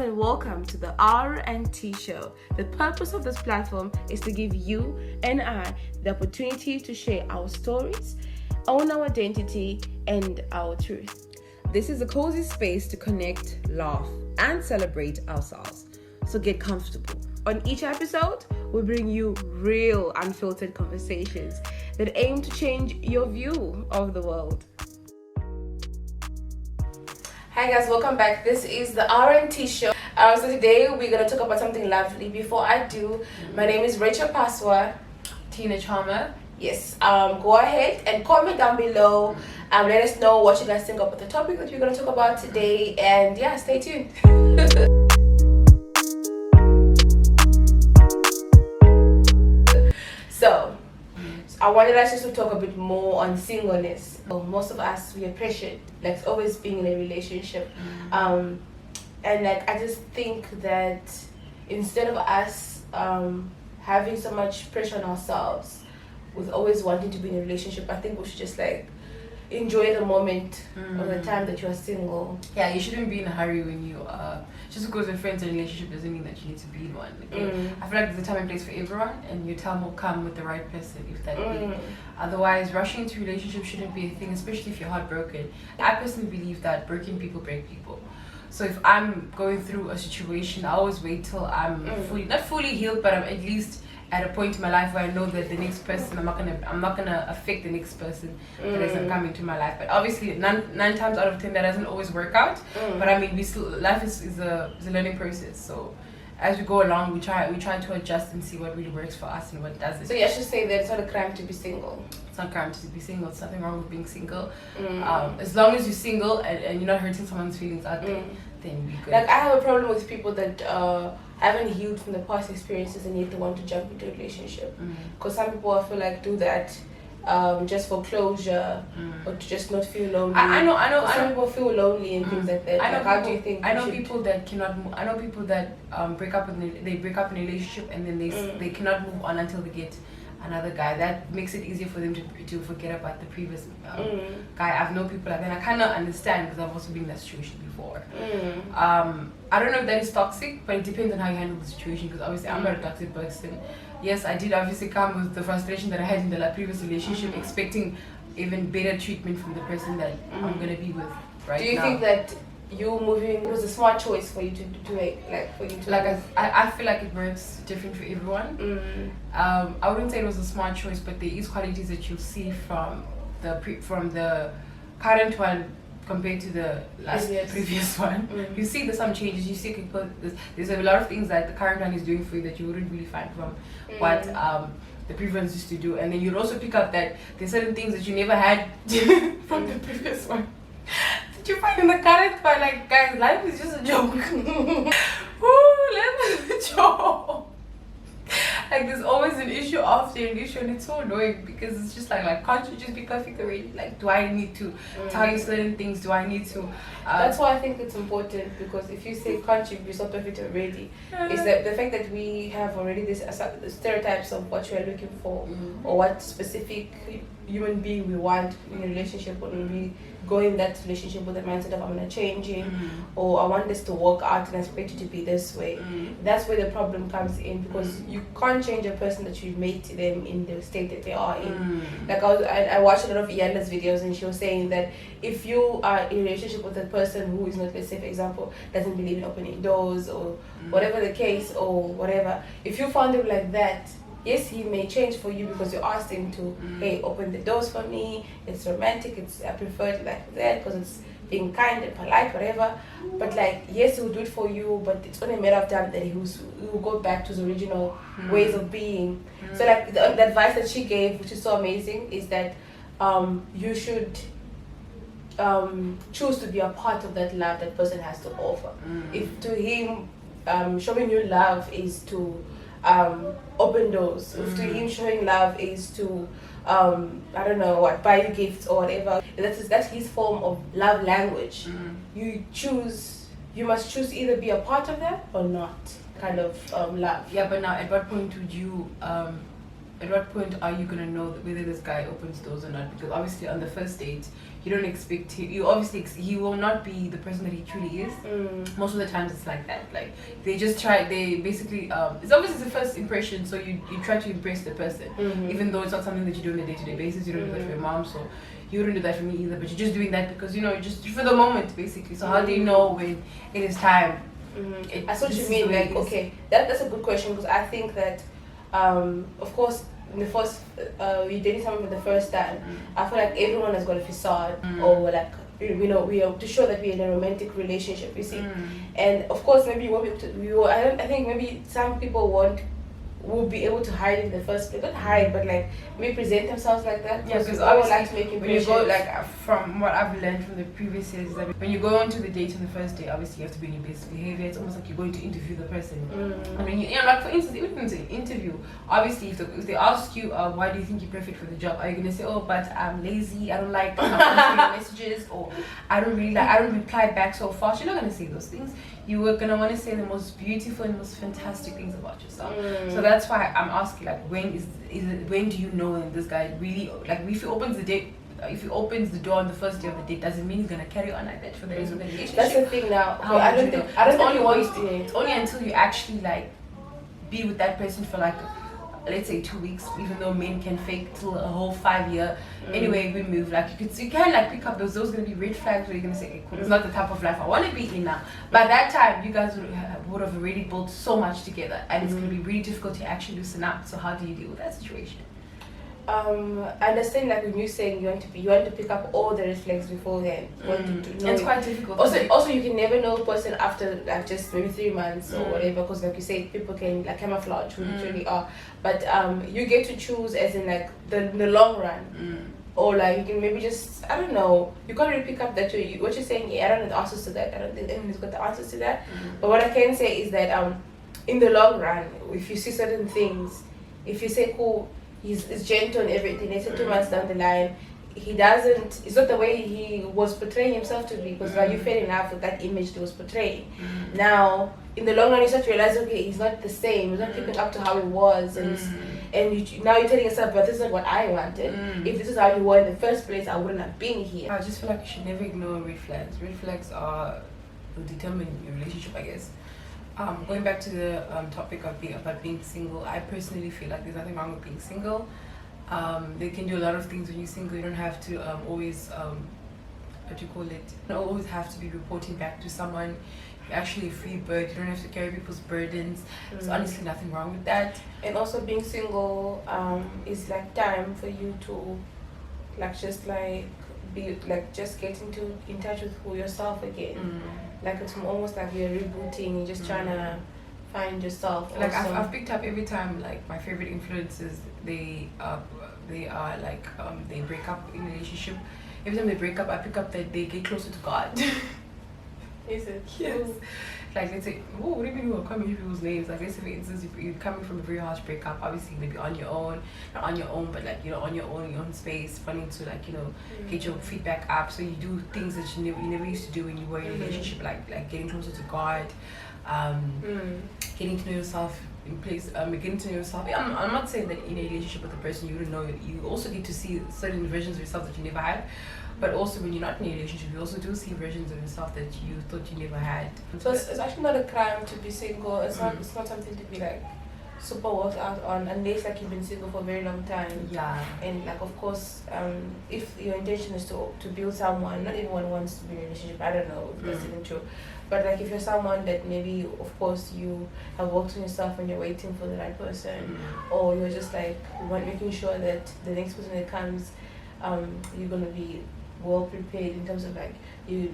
and welcome to the R&TEE show. The purpose of this platform is to give you and I the opportunity to share our stories, own our identity, and our truth. This is a cozy space to connect, laugh, and celebrate ourselves. So get comfortable. On each episode, we bring you real, unfiltered conversations that aim to change your view of the world. Hi guys, welcome back. This is the R&TEE show. So today we're going to talk about something lovely. Before I do, my name is Rachel Paswa. Tina Chalmer. Yes, go ahead and comment down below. Let us know what you guys think about the topic that we're going to talk about today. And yeah, stay tuned. So, I wanted us just to talk a bit more on singleness. Most of us, we are pressured, like always being in a relationship. And like, I just think that instead of us having so much pressure on ourselves with always wanting to be in a relationship, I think we should just like enjoy the moment of the time that you are single. Yeah, you shouldn't be in a hurry when you just because your friends in a relationship doesn't mean that you need to be in one. I feel like there's a time and place for everyone, and your time will come with the right person if that be. Otherwise, rushing into a relationship shouldn't be a thing, especially if you're heartbroken. I personally believe that broken people break people. So if I'm going through a situation, I always wait till I'm not fully healed, but I'm at least at a point in my life where I know that the next person, I'm not gonna affect the next person that doesn't come into my life. But obviously, nine times out of 10, that doesn't always work out. But I mean, life is a learning process. So as we go along, we try to adjust and see what really works for us and what doesn't. So you should say that it's not a crime to be single. It's not a crime to be single. There's nothing wrong with being single. As long as you're single and you're not hurting someone's feelings out there, then be good. Like, I have a problem with people that haven't healed from the past experiences and yet they want to jump into a relationship. Because some people, I feel like, do that just for closure or to just not feel lonely. I know. Some people feel lonely and things like that. How do you think? I know people that cannot move. I know people that break up in a relationship and then they cannot move on until they get another guy. That makes it easier for them to forget about the previous guy. I've known people like that. I kind of understand because I've also been in that situation before. I don't know if that is toxic, but it depends on how you handle the situation, because obviously I'm not a toxic person. Yes, I did obviously come with the frustration that I had in the previous relationship, expecting even better treatment from the person that I'm going to be with right now. Do you think that you moving was a smart choice for you to do it, I feel like it works different for everyone. I wouldn't say it was a smart choice, but there is qualities that you'll see from the current one compared to the previous one. You see there's some changes. You see there's a lot of things that the current one is doing for you that you wouldn't really find from what the previous ones used to do. And then you'll also pick up that there's certain things that you never had from the previous one that you find in the current one. Like, guys, life is just a joke. Ooh, life is a joke. Like, there's always an issue after an issue, and it's so annoying because it's just like can't you just be perfect already? Like, do I need to tell you certain things? Do I need to that's why I think it's important, because if you say can't you be so perfect already, is that the fact that we have already this stereotypes of what we are looking for or what specific human being we want in a relationship, when we go in that relationship with the mindset of I'm gonna change it, or I want this to work out and I expect it to be this way. That's where the problem comes in, because you can't change a person that you made them in the state that they are in. Like, I watched a lot of Iana's videos, and she was saying that if you are in a relationship with a person who is not, let's say for example, doesn't believe in opening doors or whatever the case or whatever, if you found him like that, yes, he may change for you because you asked him to, hey, open the doors for me, it's romantic, I prefer it like that because it's being kind and polite, whatever. But like, yes, he'll do it for you, but it's only a matter of time that he will go back to his original ways of being. So like, the advice that she gave, which is so amazing, is that you should choose to be a part of that love that person has to offer. If to him showing you love is to open doors, if to him showing love is to I don't know what, buy you gifts or whatever, that's his form of love language. You must choose either be a part of that or not, kind of love. Yeah, but now at what point would you at what point are you gonna know whether this guy opens doors or not? Because obviously on the first date, you don't expect he will not be the person that he truly is. Most of the times it's like that. Like they basically it's obviously the first impression, so you try to impress the person, even though it's not something that you do on a day-to-day basis. You don't do that for your mom, so you wouldn't do that for me either. But you're just doing that because just for the moment, basically. So how do you know when it is time? I saw what you mean. Like, okay, that's a good question, because I think that of course in the first you're dating someone for the first time, I feel like everyone has got a facade, or like we are to show that we're in a romantic relationship, you see. And of course maybe I think maybe some people will be able to hide in the first place, not hide, but like maybe present themselves like that. Yeah, because obviously like to make when you go, like from what I've learned from the previous years, is that when you go into the date on the first day, obviously you have to be in your best behavior. It's almost like you're going to interview the person. I mean, like for instance, even in an interview, obviously if they ask you why do you think you're perfect for the job, are you gonna say, oh, but I'm lazy, I don't like answering messages, or I don't reply back so fast? You're not gonna say those things. You were gonna want to say the most beautiful and most fantastic things about yourself. So that's why I'm asking, like, when do you know when this guy really, like, if he opens the door on the first day of the date, doesn't mean he's gonna carry on like that for the rest of the relationship. That's the thing now. It's only until you actually like be with that person for like, let's say 2 weeks, even though men can fake till a whole 5 year. Anyway, we move. Like you can like pick up those gonna be red flags where you're gonna say, okay, cool, it's not the type of life I want to be in now. By that time, you guys would have already built so much together, and it's gonna be really difficult to actually loosen up. So how do you deal with that situation? I understand, like when you're saying you want to pick up all the red flags beforehand. It's quite difficult. Also, you can never know a person after like just maybe 3 months or whatever, because like you say, people can like camouflage who you truly are. But you get to choose, as in like the long run. Or like you can maybe just, I don't know, you can't really pick up that what you're saying. Yeah, I don't know the answers to that. I don't think anyone's got the answers to that. But what I can say is that in the long run, if you see certain things, if you say, cool, he's gentle and everything, they say 2 months down the line, it's not the way he was portraying himself to be, because now you fell in love with that image he was portraying. Now in the long run you start to realize, okay, he's not the same, he's not keeping up to how he was, and now you're telling yourself, but this is not what I wanted. If this is how you were in the first place, I wouldn't have been here. I just feel like you should never ignore red flags. Red flags will determine your relationship, I guess. Going back to the topic of being single, I personally feel like there's nothing wrong with being single. They can do a lot of things when you're single. You don't have to always you don't always have to be reporting back to someone. You're actually a free bird. You don't have to carry people's burdens. There's honestly nothing wrong with that. And also being single is like time for you to like just like be like just get in touch with yourself again. Like it's almost like you're rebooting, you're just trying to find yourself. Like I've picked up every time, like my favorite influences, they are like they break up in a relationship. Every time they break up, I pick up that they get closer to God. Is it? Yes. Like let's say, oh, what do you mean you are coming people's names? Like let's say for instance, if you're coming from a very harsh breakup, obviously maybe on your own, not on your own, but like on your own space, wanting to like get your feedback up. So you do things that you never used to do when you were in a relationship, like getting closer to God, getting to know yourself in place, getting to know yourself. I'm not saying that in a relationship with a person you wouldn't know. You also get to see certain versions of yourself that you never had. But also when you're not in a relationship, you also do see versions of yourself that you thought you never had. So it's actually not a crime to be single. It's not something to be like super worked out on, unless like you've been single for a very long time. Yeah. And like of course, if your intention is to build someone, not everyone wants to be in a relationship. I don't know if that's even true. But like if you're someone that maybe of course you have worked on yourself and you're waiting for the right person, or you're just like making sure that the next person that comes, you're gonna be well prepared in terms of like you've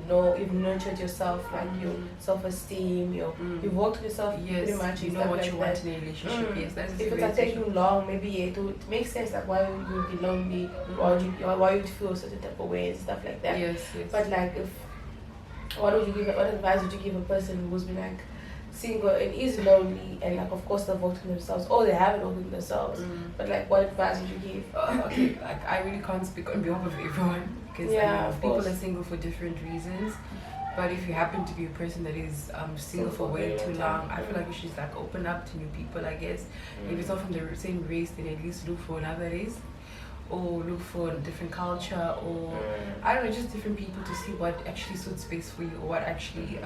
nurtured yourself, like your self-esteem, you've worked with yourself pretty much. You know what like you want in a relationship. Yes, that's if it's taking long, maybe it makes sense like why you would be lonely, why you'd feel a certain type of way and stuff like that. Yes. But like what advice would you give a person who's been like single and is lonely, and like of course they've worked on themselves, or they haven't worked on themselves, but like what advice would you give? Okay, like I really can't speak on behalf of everyone, because people are single for different reasons. But if you happen to be a person that is single for way too long, I feel like you should just like open up to new people, I guess. If it's not from the same race, then at least look for another race, or look for a different culture, or I don't know, just different people to see what actually suits space for you, or what actually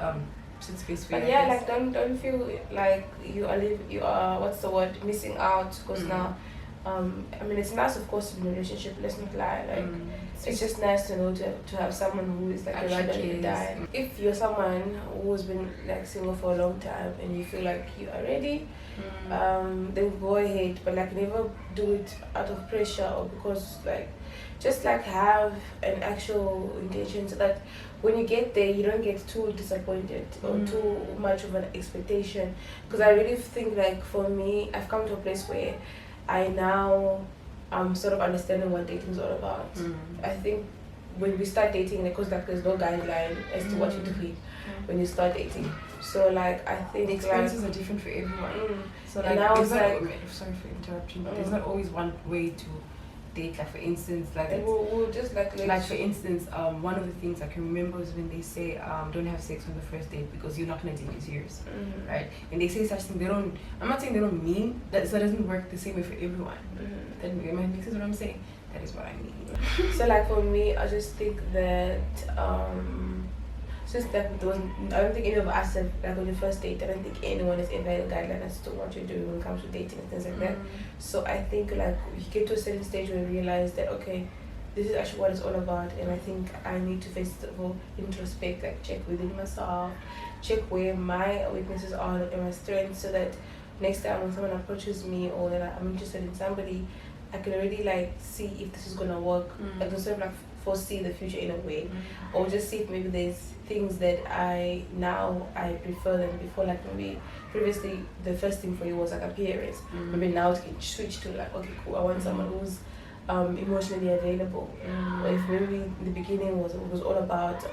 suits space for you. But yeah, like don't feel like you are what's the word, missing out, because now I mean, it's nice, of course, to be in a relationship, let's not lie, like it's just nice to know to have someone who is like a ride or die. If you're someone who's been like single for a long time and you feel like you are ready, then go ahead, but like never do it out of pressure, or because like just like have an actual intention, so that when you get there you don't get too disappointed or too much of an expectation. Because I really think, like, for me, I've come to a place where I now sort of understanding what dating is all about. I think when we start dating, because like there's no guideline as to what you do when you start dating. So like I think the experiences are different for everyone. So like there's not, sorry for interrupting, but there's not always one way to date. Like for instance, like we'll just like for instance, one of the things I can remember is when they say don't have sex on the first date because you're not gonna take it serious, right? And they say such thing. They don't. I'm not saying they don't mean that. So it doesn't work the same way for everyone. That makes sense what I'm saying. That is what I mean. So like for me, I just think that since that I don't think any of us have, like, on your first date, I don't think anyone has ever a guideline as to what you're doing when it comes to dating and things like that. So I think like you get to a certain stage where you realize that, okay, this is actually what it's all about, and I think I need to first of all introspect, like check within myself, check where my weaknesses are and my strengths, so that next time when someone approaches me or that I'm interested in somebody, I can already like see if this is gonna work. Like to sort of like foresee the future in a way, or just see if maybe there's things that I prefer than before. Like maybe previously the first thing for you was like appearance. Maybe now it can switch to like, okay, cool, I want someone who's emotionally available. Or if maybe in the beginning it was all about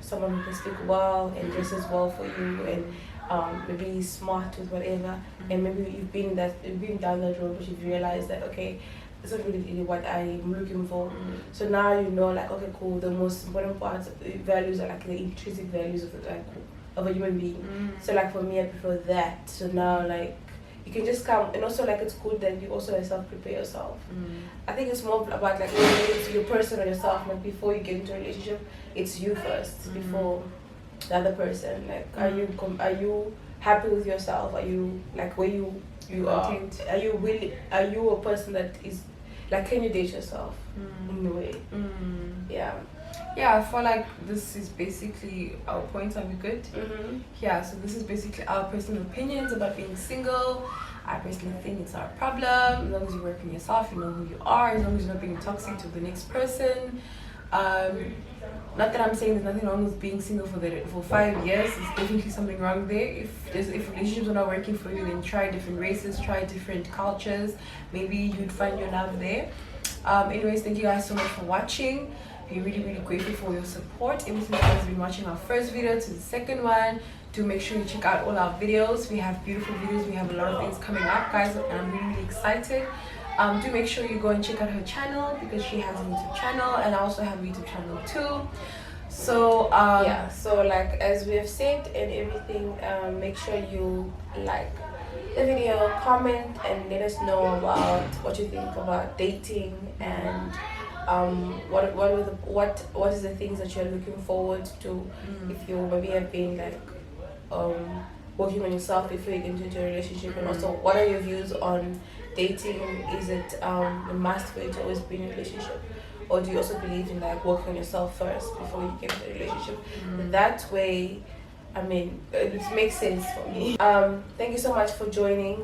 someone who can speak well and dresses well for you, and maybe smart with whatever, and maybe you've been down that road, but you've realized that, okay, it's not really what I'm looking for. So now you know, like, okay, cool, the most important parts of the values are like the intrinsic values of a human being. So like for me, I prefer that. So now like you can just come, and also like it's good that you also yourself prepare yourself. I think it's more about like it's your person or yourself. Like before you get into a relationship, it's you first before the other person. Like are you happy with yourself? Are you like where you are? Are you a person that is like, can you date yourself in a way? Yeah, I feel like this is basically our points. Are we good? Yeah, so this is basically our personal opinions about being single. I personally think it's our problem. As long as you work on yourself, you know who you are, as long as you're not being toxic to the next person. Not that I'm saying there's nothing wrong with being single for 5 years. There's definitely something wrong there. If relationships are not working for you, then try different races, try different cultures. Maybe you'd find your love there. Anyways, thank you guys so much for watching. We're really, really grateful for your support. Ever since you guys have been watching our first video to the second one, do make sure you check out all our videos. We have beautiful videos. We have a lot of things coming up, guys, and I'm really, really excited. Do make sure you go and check out her channel, because she has a YouTube channel, and I also have a YouTube channel too. So yeah, so like as we have said and everything, make sure you like the video, comment, and let us know about what you think about dating, and what is the things that you're looking forward to if you maybe have been like working on yourself before you get into a relationship, and also what are your views on dating? Is it a must for you to always be in a relationship, or do you also believe in like working on yourself first before you get into a relationship? That way, I mean, it makes sense for me. Thank you so much for joining.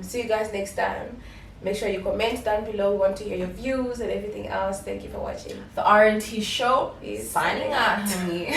See you guys next time. Make sure you comment down below. We want to hear your views and everything else. Thank you for watching. The R&TEE show is signing out, honey.